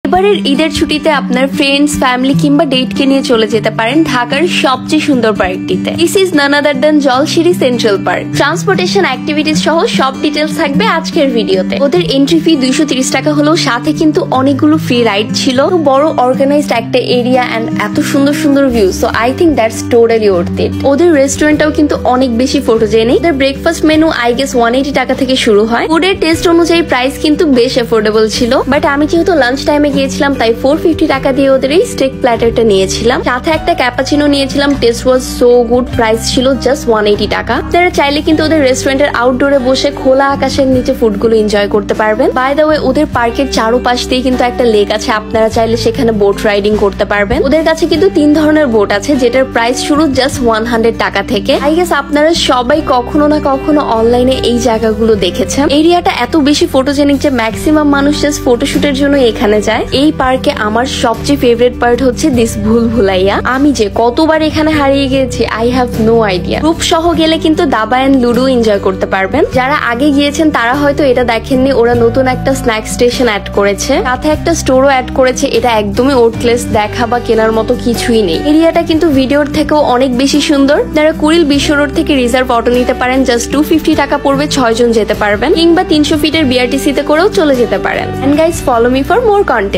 এবারের ঈদের ছুটিতে আপনার ফ্রেন্ডস, ফ্যামিলি কিংবা ডেটকে নিয়ে চলে যেতে পারেন ঢাকার সবচেয়ে সুন্দর পার্কটিতে। This is none other than Jolshiri central park. Transportation activities সহ সব ডিটেলস থাকবে আজকের ভিডিওতে। ওদের এন্ট্রি ফি 230 টাকা হলেও সাথে কিন্তু অনেকগুলো ফ্রি রাইড ছিল। বড় অর্গানাইজড একটা এরিয়া এন্ড এত সুন্দর সুন্দর view, so I think that's totally worth it. ওদের রেস্টুরেন্টটাও কিন্তু অনেক বেশি ফটোজেনিক। ওদের ব্রেকফাস্ট মেনু আই গেস 180 টাকা থেকে শুরু হয়। ফুডের টেস্ট অনুযায়ী প্রাইস কিন্তু বেশ এফোর্ডেবল ছিল, বাট আমি যেহেতু লাঞ্চ টাইমে গিয়েছিলাম তাই 450 টাকা দিয়ে ওদের এই স্টেক প্ল্যাটারটা নিয়েছিলাম। সাথে একটা ক্যাপাচিনো নিয়েছিলাম। Test was so good. Price ছিল জাস্ট 180 টাকা। আপনারা চাইলে কিন্তু ওদের রেস্টুরেন্টের আউটডোরে বসে খোলা আকাশের নিচে ফুডগুলো এনজয় করতে পারবেন। বাই দ্য ওয়ে, ওদের পার্কের চারপাশ দিয়ে কিন্তু একটা লেক আছে, আপনারা চাইলে সেখানে বোট রাইডিং করতে পারবেন। ওদের কাছে কিন্তু 3 ধরনের বোট আছে, যেটার প্রাইস শুরু জাস্ট 100 টাকা থেকে। আই গেস আপনারা সবাই কখনো না কখনো অনলাইনে এই জায়গাগুলো দেখেছেন। এরিয়াটা এত বেশি ফটোজেনিক যে ম্যাক্সিমাম মানুষ জাস্ট ফটোশুটের জন্য এখানে যায়। এই পার্কে আমার সবচেয়ে ফেভারিট পার্ট হচ্ছে দিস ভুলভুলাইয়া। আমি যে কতবার এখানে হারিয়ে গিয়েছি I have no idea. Group সহ গেলে কিন্তু দাবা এন্ড লুডো এনজয় করতে পারবেন। যারা আগে গিয়েছেন তারা হয়তো এটা দেখেননি, ওরা নতুন একটা স্ন্যাক স্টেশন অ্যাড করেছে, সাথে একটা স্টোরও অ্যাড করেছে। এটা একদমই ওর্থলেস, দেখা বা কেনার মতো কিছুই নেই। এরিয়াটা কিন্তু ভিডিওর থেকেও অনেক বেশি সুন্দর। যারা কুড়িল বিশ্ব রোড থেকে রিজার্ভ অটো নিতে পারেন, জাস্ট 250 টাকা পড়বে, 6 জন যেতে পারবেন, কিংবা 300 ফিটের বিআরটিসি তে করেও চলে যেতে পারেন। And guys, follow me for more content.